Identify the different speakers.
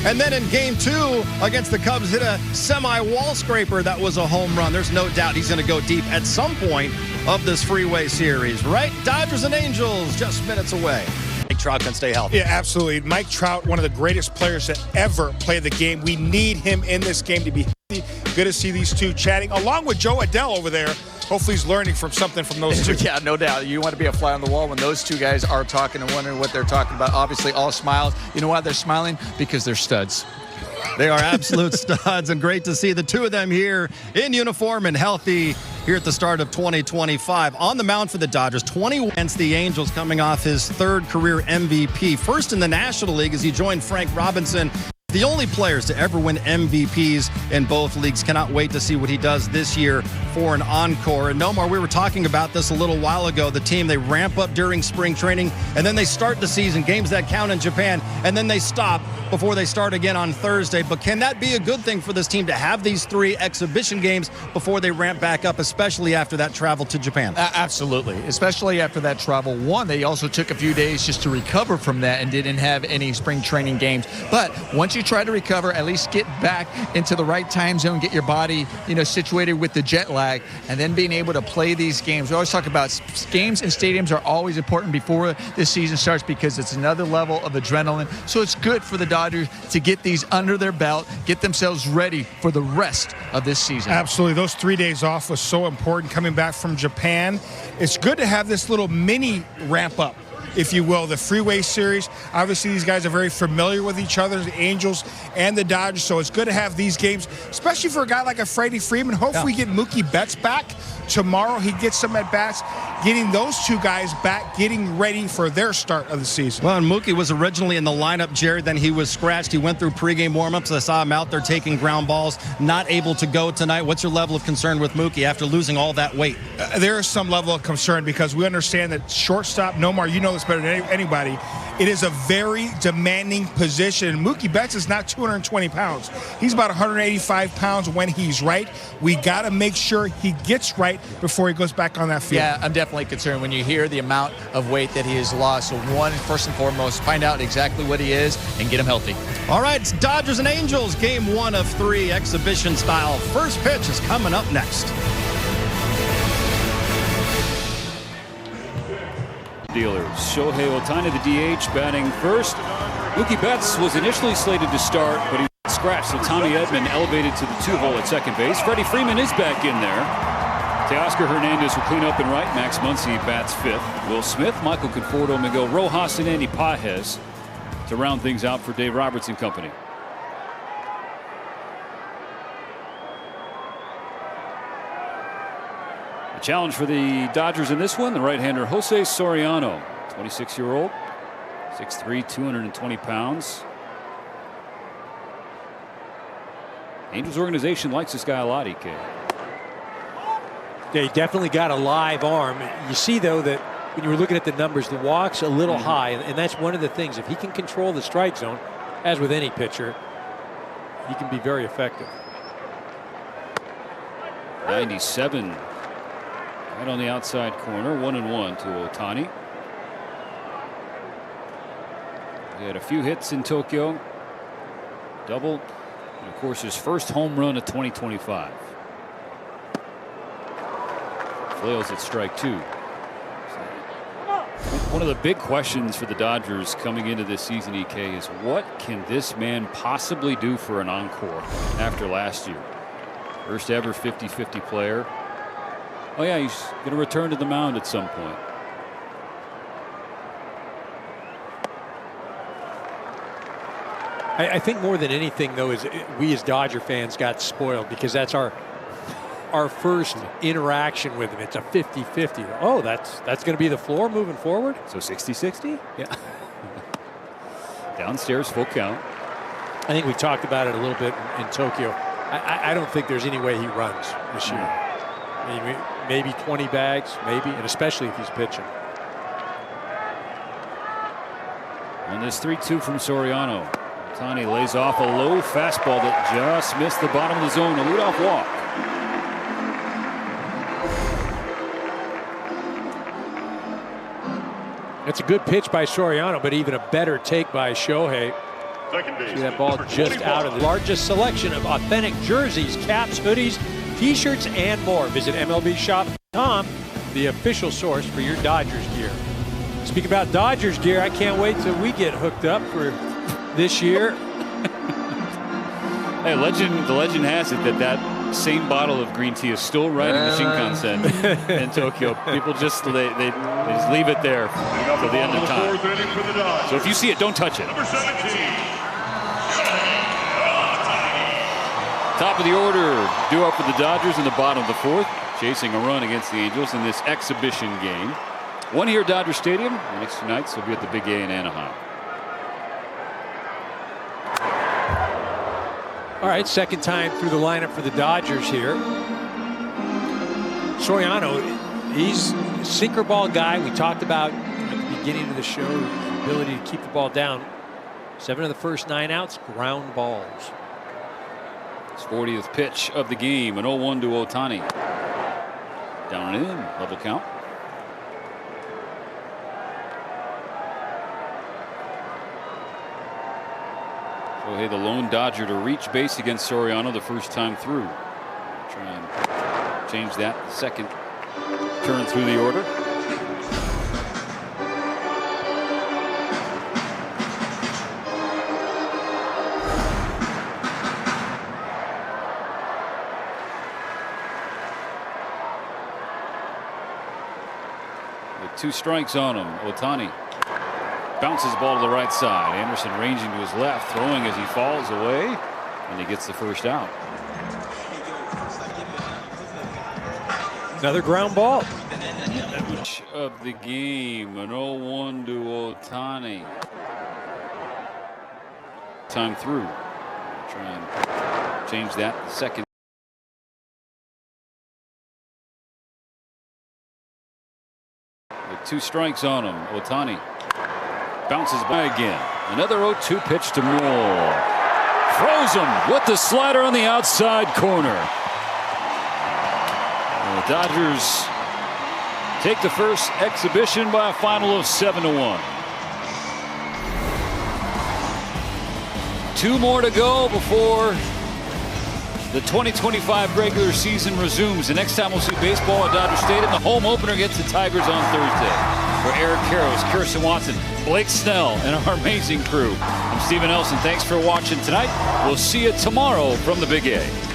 Speaker 1: And then in game 2 against the Cubs, hit a semi-wall scraper that was a home run. There's no doubt he's going to go deep at some point of this Freeway Series, right? Dodgers and Angels just minutes away. Mike Trout can stay healthy.
Speaker 2: Yeah, absolutely. Mike Trout, one of the greatest players to ever play the game. We need him in this game to be healthy. Good to see these two chatting, along with Joe Adell over there. Hopefully he's learning from something from those two.
Speaker 3: Yeah, no doubt. You want to be a fly on the wall when those two guys are talking and wondering what they're talking about. Obviously, all smiles. You know why they're smiling? Because they're studs.
Speaker 1: They are absolute studs, and great to see the two of them here in uniform and healthy here at the start of 2025. On the mound for the Dodgers, 20 against the Angels, coming off his third career MVP. First in the National League as he joined Frank Robinson. The only players to ever win MVPs in both leagues. Cannot wait to see what he does this year for an encore. And Nomar, we were talking about this a little while ago. The team, they ramp up during spring training, and then they start the season, games that count in Japan, and then they stop before they start again on Thursday. But can that be a good thing for this team to have these 3 exhibition games before they ramp back up, especially after that travel to Japan?
Speaker 3: Absolutely, especially after that travel. One, they also took a few days just to recover from that and didn't have any spring training games. But once you try to recover, at least get back into the right time zone, get your body, situated with the jet lag, and then being able to play these games. We always talk about games and stadiums are always important before this season starts because it's another level of adrenaline. So it's good for the Dodgers to get these under their belt, get themselves ready for the rest of this season.
Speaker 2: Absolutely. Those 3 days off was so important coming back from Japan. It's good to have this little mini ramp up, if you will, the Freeway Series. Obviously, these guys are very familiar with each other, the Angels and the Dodgers, so it's good to have these games, especially for a guy like a Freddie Freeman. Hopefully we get Mookie Betts back tomorrow. He gets some at-bats, getting those two guys back, getting ready for their start of the season.
Speaker 1: Well, and Mookie was originally in the lineup, Jared, then he was scratched. He went through pregame warmups. I saw him out there taking ground balls, not able to go tonight. What's your level of concern with Mookie after losing all that weight?
Speaker 2: There is some level of concern because we understand that shortstop, Nomar, you know this better than anybody, it is a very demanding position. Mookie Betts is not 220 pounds. He's about 185 pounds when he's right. We got to make sure he gets right before he goes back on that field.
Speaker 3: Yeah, I'm definitely concerned when you hear the amount of weight that he has lost. So one, first and foremost, find out exactly what he is and get him healthy.
Speaker 1: All right, it's Dodgers and Angels, game 1 of 3, exhibition style. First pitch is coming up next.
Speaker 4: Dealers. Shohei Ohtani, the DH, batting first. Mookie Betts was initially slated to start, but he was scratched. So Tommy Edman elevated to the 2-hole at second base. Freddie Freeman is back in there. Teoscar Hernandez will clean up and right. Max Muncy bats 5th. Will Smith, Michael Conforto, Miguel Rojas, and Andy Pages to round things out for Dave Roberts and company. A challenge for the Dodgers in this one, the right-hander Jose Soriano, 26-year-old, 6'3", 220 pounds. Angels organization likes this guy a lot, EK.
Speaker 5: Yeah, he definitely got a live arm. You see, though, that when you were looking at the numbers, the walk's a little high, and that's one of the things. If he can control the strike zone, as with any pitcher, he can be very effective.
Speaker 4: 97. Right on the outside corner, 1-1 to Ohtani. He had a few hits in Tokyo. Double. And of course, his first home run of 2025. Flails at strike 2. One of the big questions for the Dodgers coming into this season, EK, is what can this man possibly do for an encore after last year? First ever 50-50 player. Oh yeah, he's going to return to the mound at some point.
Speaker 5: I think more than anything, though, is we as Dodger fans got spoiled because that's our first interaction with him. It's a 50-50. Oh, that's going to be the floor moving forward?
Speaker 4: So 60-60?
Speaker 5: Yeah.
Speaker 4: Downstairs, full count.
Speaker 5: I think we talked about it a little bit in Tokyo. I don't think there's any way he runs this year. Maybe 20 bags, maybe, and especially if he's pitching.
Speaker 4: On this 3-2 from Soriano, Ohtani lays off a low fastball that just missed the bottom of the zone. A leadoff walk.
Speaker 5: It's a good pitch by Soriano, but even a better take by Shohei. See that ball just out of the largest selection of authentic jerseys, caps, hoodies, t-shirts, and more. Visit MLBshop.com, the official source for your Dodgers gear. Speaking about Dodgers gear, I can't wait till we get hooked up for this year.
Speaker 4: Hey, the legend has it that same bottle of green tea is still right in the Shinkansen in Tokyo. People just they just leave it there till the end of time. So if you see it, don't touch it. Top of the order, due up for the Dodgers in the bottom of the fourth, chasing a run against the Angels in this exhibition game. One here at Dodger Stadium. The next 2 nights will be at the Big A in Anaheim.
Speaker 5: All right, second time through the lineup for the Dodgers here. Soriano, he's a sinker ball guy. We talked about at the beginning of the show, his ability to keep the ball down. 7 of the first 9 outs, ground balls.
Speaker 4: His 40th pitch of the game, an 0-1 to Ohtani. Down and in, level count. Shohei, the lone Dodger to reach base against Soriano the first time through. Try and change that the second turn through the order. With 2 strikes on him, Ohtani bounces the ball to the right side. Anderson ranging to his left, throwing as he falls away, and he gets the first out.
Speaker 5: Another ground ball.
Speaker 4: Of the game, an 0-1 to Ohtani. Time through. Try and change that the second. With 2 strikes on him, Ohtani bounces by again. Another 0-2 pitch to Moore. Throws him with the slider on the outside corner. And the Dodgers take the first exhibition by a final of 7-1. 2 more to go before the 2025 regular season resumes. The next time we'll see baseball at Dodger Stadium, the home opener against the Tigers on Thursday. For Eric Karros, Kirsten Watson, Blake Snell, and our amazing crew, I'm Stephen Nelson. Thanks for watching tonight. We'll see you tomorrow from the Big A.